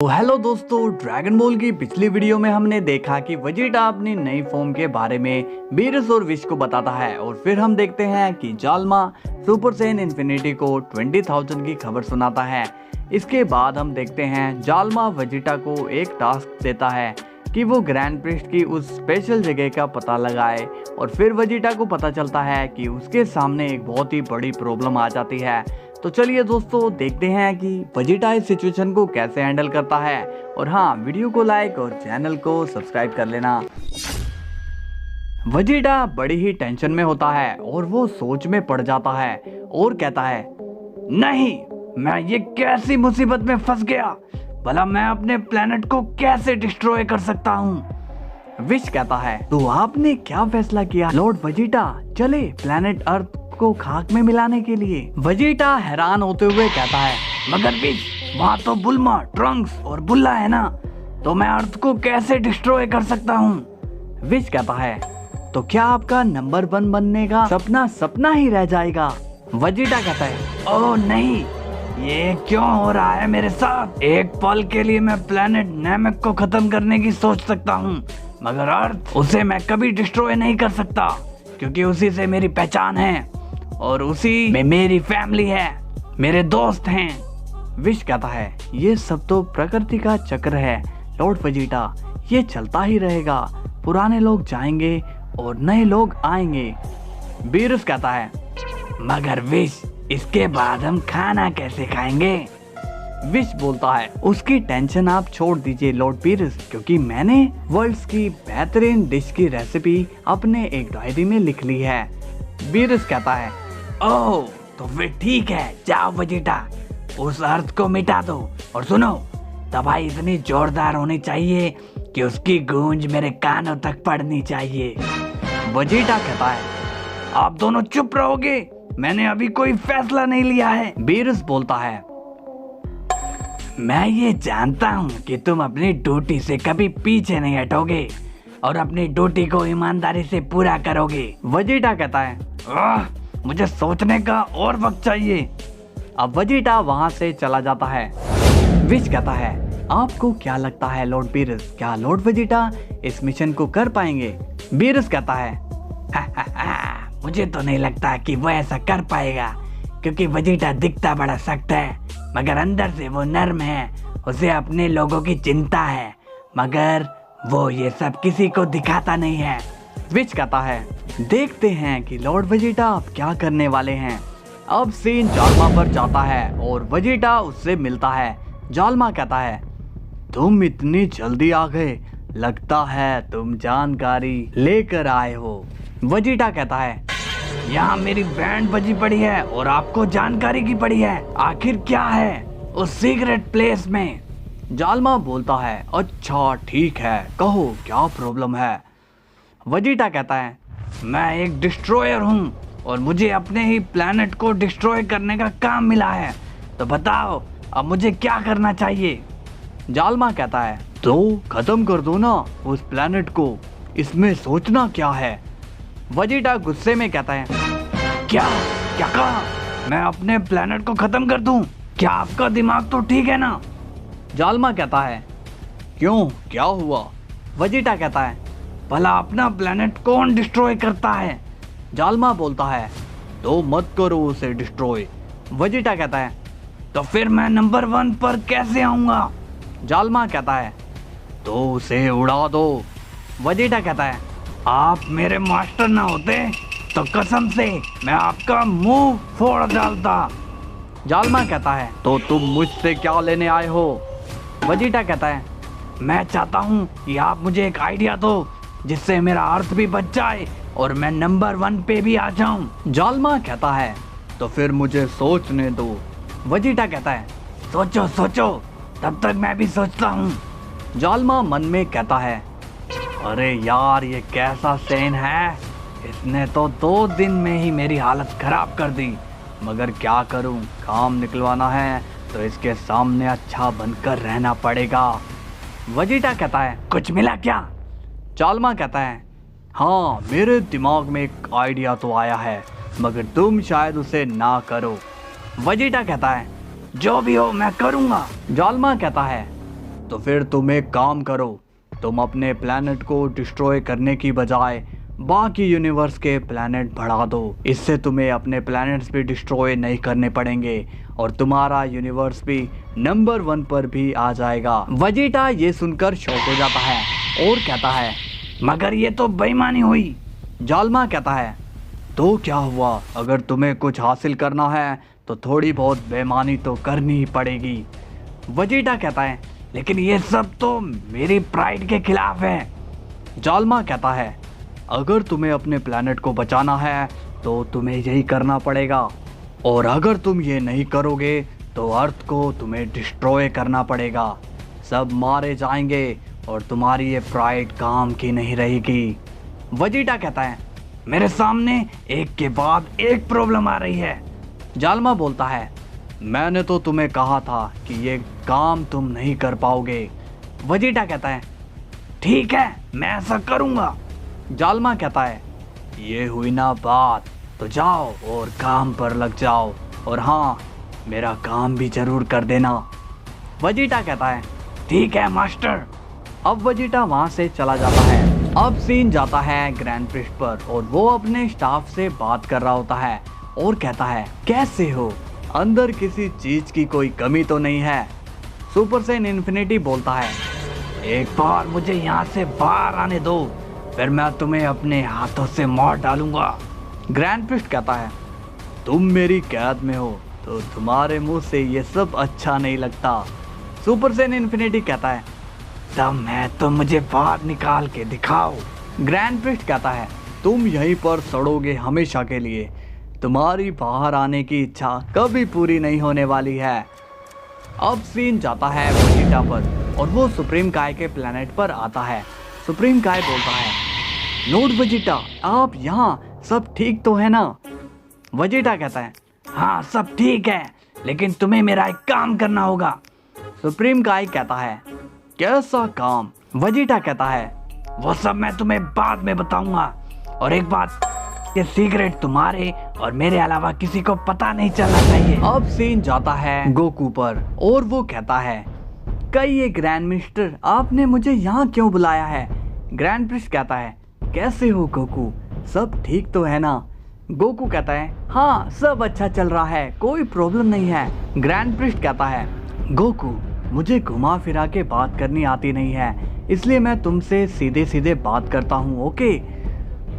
तो हेलो दोस्तों, dragon ball की पिछली वीडियो में हमने देखा कि वेजिटा अपनी नई फॉर्म के बारे में बीरस और विश को बताता है और फिर हम देखते हैं कि जाल्मा सुपर सैयन इन्फिनिटी को 20,000 की खबर सुनाता है। इसके बाद हम देखते हैं जाल्मा वेजिटा को एक टास्क देता है कि वो ग्रैंड प्रिस्ट की उस स्पेशल जगह का पता लगाए और फिर वेजिटा को पता चलता है कि उसके सामने एक बहुत ही बड़ी प्रॉब्लम आ जाती है। तो चलिए दोस्तों, देखते हैं कि वेजिटा इस सिचुएशन को कैसे हैंडल करता है। और हाँ, वीडियो को लाइक और चैनल को सब्सक्राइब कर लेना। वेजिटा बड़ी ही टेंशन में होता है और वो सोच में पड़ जाता है और कहता है, नहीं, मैं ये कैसी मुसीबत में फंस गया। भला मैं अपने प्लेनेट को कैसे डिस्ट्रॉय कर सकता हूँ। विश कहता है, तो आपने क्या फैसला किया लॉर्ड वेजिटा? चले प्लेनेट अर्थ को खाक में मिलाने के लिए। वेजिटा हैरान होते हुए कहता है, मगर विश, वहाँ तो बुल्मा, ट्रंक्स और बुल्ला है ना, तो मैं अर्थ को कैसे डिस्ट्रॉय कर सकता हूँ। विश कहता है, तो क्या आपका नंबर 1 बनने का सपना सपना ही रह जाएगा। वेजिटा कहता है, ओह नहीं, ये क्यों हो रहा है मेरे साथ। एक पल के लिए मैं प्लेनेट नैमेक को खत्म करने की सोच सकता हूँ, मगर अर्थ, उसे मैं कभी डिस्ट्रॉय नहीं कर सकता, क्योंकि उसी से मेरी पहचान है और उसी में मेरी फैमिली है, मेरे दोस्त हैं। विश कहता है, ये सब तो प्रकृति का चक्र है लॉर्ड वेजिटा, ये चलता ही रहेगा। पुराने लोग जाएंगे और नए लोग आएंगे। बीरस कहता है, मगर विश, इसके बाद हम खाना कैसे खाएंगे। विश बोलता है, उसकी टेंशन आप छोड़ दीजिए लॉर्ड बीरस, क्योंकि मैंने वर्ल्ड्स की बेहतरीन डिश की रेसिपी अपने एक डायरी में लिख ली है। बीरस कहता है, ओह तो फिर ठीक है, जाओ वेजिटा, उस अर्थ को मिटा दो। और सुनो, दवाई इतनी जोरदार होनी चाहिए कि उसकी गूंज मेरे कानों तक पड़नी चाहिए। वेजिटा कहता है, आप दोनों चुप रहोगे, मैंने अभी कोई फैसला नहीं लिया है। बीरस बोलता है, मैं ये जानता हूँ कि तुम अपनी ड्यूटी से कभी पीछे नहीं हटोगे और अपनी ड्यूटी को ईमानदारी से पूरा करोगे। वेजिटा कहता है, मुझे सोचने का और वक्त चाहिए। अब वेजिटा वहाँ से चला जाता है। विश कहता है, आपको क्या लगता है लॉर्ड बीरस, क्या लॉर्ड वेजिटा इस मिशन को कर पाएंगे। बीरस कहता है, मुझे तो नहीं लगता कि वो ऐसा कर पाएगा, क्योंकि वेजिटा दिखता बड़ा सख्त है, मगर अंदर से वो नर्म है। उसे अपने लोगों की चिंता है, मगर वो ये सब किसी को दिखाता नहीं है। विच कहता है, देखते हैं कि लॉर्ड वेजिटा अब क्या करने वाले हैं। अब सीन जाल्मा पर जाता है और वेजिटा उससे मिलता है। जाल्मा कहता है, तुम इतनी जल्दी आ गए, लगता है तुम जानकारी लेकर आए हो। वेजिटा कहता है, यहाँ मेरी बैंड बजी पड़ी है और आपको जानकारी की पड़ी है, आखिर क्या है उस सीक्रेट प्लेस में। जाल्मा बोलता है, अच्छा ठीक है, कहो क्या प्रॉब्लम है। वेजिटा कहता है, मैं एक डिस्ट्रॉयर हूँ और मुझे अपने ही प्लेनेट को डिस्ट्रॉय करने का काम मिला है, तो बताओ अब मुझे क्या करना चाहिए। जाल्मा कहता है, तो खत्म कर दो ना उस प्लेनेट को, इसमें सोचना क्या है। वेजिटा गुस्से में कहता है, क्या क्या कहा, मैं अपने प्लेनेट को खत्म कर दूं? क्या आपका दिमाग तो ठीक है ना। जाल्मा कहता है, क्यों, क्या हुआ। वेजिटा कहता है, भला अपना प्लेनेट कौन डिस्ट्रॉय करता है। जाल्मा बोलता है, तो मत करो उसे डिस्ट्रॉय। वेजिटा कहता है, तो फिर मैं नंबर 1 पर कैसे आऊंगा। जाल्मा कहता है, तो उसे उड़ा दो। वेजिटा कहता है, आप मेरे मास्टर ना होते तो कसम से मैं आपका मुंह फोड़ डालता। जाल्मा कहता है, तो तुम मुझसे क्या लेने आए हो। वेजिटा कहता है, मैं चाहता हूँ कि आप मुझे एक आइडिया दो जिससे मेरा अर्थ भी बच जाए और मैं नंबर 1 पे भी आ जाऊँ। जाल्मा कहता है, तो फिर मुझे सोचने दो। वेजिटा कहता है, सोचो सोचो, तब तक मैं भी सोचता हूँ। जाल्मा मन में कहता है, अरे यार, ये कैसा सैयन है, इसने तो 2 दिन में ही मेरी हालत खराब कर दी, मगर क्या करूं, काम निकलवाना है तो इसके सामने अच्छा बनकर रहना पड़ेगा। वेजिटा कहता है, कुछ मिला क्या। जाल्मा कहता है, हाँ, मेरे दिमाग में एक आइडिया तो आया है, मगर तुम शायद उसे ना करो। वेजिटा कहता है, जो भी हो मैं करूँगा। जाल्मा कहता है, तो फिर तुम एक काम करो, तुम अपने प्लैनेट को डिस्ट्रॉय करने की बजाय बाकी यूनिवर्स के प्लैनेट बढ़ा दो। इससे तुम्हें अपने प्लैनेट्स भी डिस्ट्रॉय नहीं करने पड़ेंगे और तुम्हारा यूनिवर्स भी नंबर 1 पर भी आ जाएगा। वेजिटा ये सुनकर शॉक हो जाता है और कहता है, मगर ये तो बेईमानी हुई। जालमा कहता है, तो क्या हुआ, अगर तुम्हें कुछ हासिल करना है तो थोड़ी बहुत बेईमानी तो करनी ही पड़ेगी। वेजिटा कहता है, लेकिन ये सब तो मेरी प्राइड के खिलाफ है। जालमा कहता है, अगर तुम्हें अपने प्लैनेट को बचाना है तो तुम्हें यही करना पड़ेगा, और अगर तुम ये नहीं करोगे तो अर्थ को तुम्हें डिस्ट्रॉय करना पड़ेगा। सब मारे जाएंगे और तुम्हारी ये प्राइड काम की नहीं रहेगी। वेजिटा कहता है, मेरे सामने एक के बाद एक प्रॉब्लम आ रही है। जालमा बोलता है, मैंने तो तुम्हें कहा था कि ये काम तुम नहीं कर पाओगे। वेजिटा कहता है, ठीक है, मैं ऐसा करूंगा। जालमा कहता है, ये हुई ना बात, तो जाओ और काम पर लग जाओ, और हाँ, मेरा काम भी जरूर कर देना। वेजिटा कहता है, ठीक है मास्टर। अब वेजिटा वहां से चला जाता है। अब सीन जाता है ग्रैंड प्रिस्ट पर, और वो अपने स्टाफ से बात कर रहा होता है और कहता है, कैसे हो, अंदर किसी चीज की कोई कमी तो नहीं है। सुपर सैयन इन्फिनिटी बोलता है, एक बार मुझे यहाँ से बाहर आने दो, फिर मैं तुम्हें अपने हाथों से मार डालूंगा। ग्रैंड प्रिस्ट कहता है, तुम मेरी कैद में हो तो तुम्हारे मुंह से ये सब अच्छा नहीं लगता। सुपर सैयन इन्फिनिटी कहता है, तब मैं तो मुझे बाहर निकाल के दिखाओ। ग्रैंड प्रिस्ट कहता है, तुम यहीं पर सड़ोगे हमेशा के लिए, तुम्हारी बाहर आने की इच्छा कभी पूरी नहीं होने वाली है। अब सीन जाता है वेजिटा पर, और वो सुप्रीम काय के प्लैनेट पर आता है। सुप्रीम काय बोलता है, नोट वेजिटा, आप यहाँ, सब ठीक तो है ना? वेजिटा कहता है, हाँ सब ठीक है, लेकिन तुम्हें मेरा एक काम करना होगा। सुप्रीम काय कहता है, कैसा काम? वेजिटा कहता है, वो सब मैं तुम्हें बाद में बताऊंगा, और एक बात, ये सीक्रेट तुम्हारे और मेरे अलावा किसी को पता नहीं चलना चाहिए। अब सीन जाता है गोकू पर, और वो कहता है, कहिए ग्रैंड मिनिस्टर, आपने मुझे यहाँ क्यों बुलाया है? ग्रैंड प्रिस्ट कहता है, कैसे हो गोकू, सब ठीक तो है ना? गोकू कहता है, हाँ सब अच्छा चल रहा है, कोई प्रॉब्लम नहीं है। ग्रैंड प्रिस्ट कहता है, गोकू, मुझे घुमा फिरा के बात करनी आती नहीं है, इसलिए मैं तुमसे सीधे सीधे बात करता हूँ, ओके?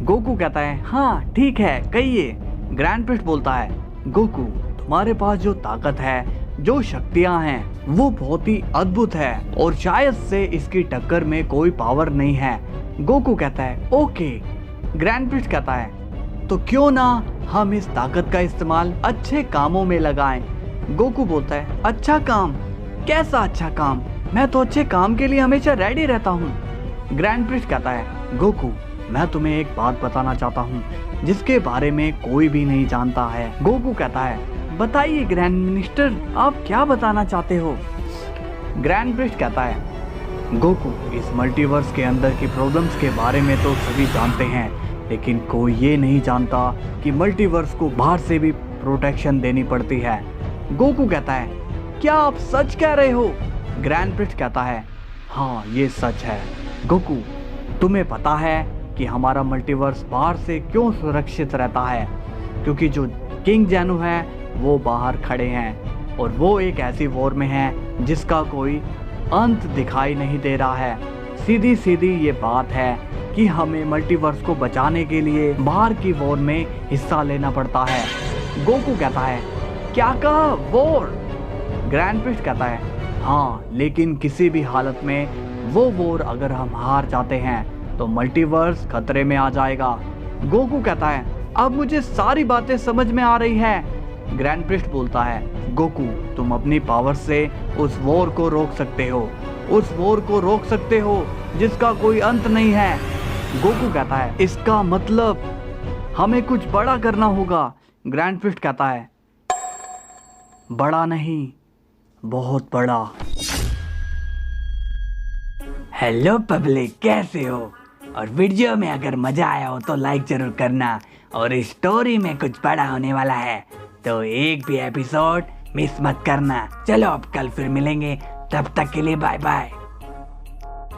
गोकू कहता है, हाँ ठीक है, कहिए। ग्रैंड प्रिस्ट बोलता है, गोकू, तुम्हारे पास जो ताकत है, जो शक्तियाँ हैं, वो बहुत ही अद्भुत है, और शायद से इसकी टक्कर में कोई पावर नहीं है। गोकू कहता है, ओके। ग्रैंड प्रिस्ट कहता है, तो क्यों ना हम इस ताकत का इस्तेमाल अच्छे कामों में लगाएं। गोकू बोलता है, अच्छा काम? कैसा अच्छा काम? मैं तो अच्छे काम के लिए हमेशा रेडी रहता हूँ। ग्रैंड प्रिस्ट कहता है, गोकू, मैं तुम्हें एक बात बताना चाहता हूँ जिसके बारे में कोई भी नहीं जानता है। गोकू कहता है, बताइए ग्रैंड मिनिस्टर, आप क्या बताना चाहते हो? ग्रैंड प्रिस्ट कहता है, गोकू, इस मल्टीवर्स के अंदर की प्रॉब्लम्स के बारे में तो सभी जानते हैं, लेकिन कोई ये नहीं जानता कि मल्टीवर्स को बाहर से भी प्रोटेक्शन देनी पड़ती है। गोकू कहता है, क्या आप सच कह रहे हो? ग्रैंड प्रिस्ट कहता है, हाँ ये सच है। गोकू, तुम्हें पता है कि हमारा मल्टीवर्स बाहर से क्यों सुरक्षित रहता है? क्योंकि जो किंग जैनू है वो बाहर खड़े हैं, और वो एक ऐसी वॉर में है जिसका कोई अंत दिखाई नहीं दे रहा है। सीधी सीधी ये बात है कि हमें मल्टीवर्स को बचाने के लिए बाहर की वॉर में हिस्सा लेना पड़ता है। गोकू कहता है, क्या कहा, वॉर? ग्रैंड प्रिस्ट कहता है, हाँ, लेकिन किसी भी हालत में वो वॉर अगर हम हार जाते हैं तो मल्टीवर्स खतरे में आ जाएगा। गोकू कहता है, अब मुझे सारी बातें समझ में आ रही है। ग्रैंड प्रिस्ट बोलता है, गोकू, तुम अपनी पावर से उस वॉर को रोक सकते हो, उस वॉर को रोक सकते हो जिसका कोई अंत नहीं है। गोकू कहता है, इसका मतलब हमें कुछ बड़ा करना होगा। ग्रैंड प्रिस्ट कहता है, बड़ा नहीं, बहुत बड़ा। हेलो पब्लिक, कैसे हो? और वीडियो में अगर मजा आया हो तो लाइक जरूर करना, और इस स्टोरी में कुछ बड़ा होने वाला है तो एक भी एपिसोड मिस मत करना। चलो अब कल फिर मिलेंगे, तब तक के लिए बाय बाय।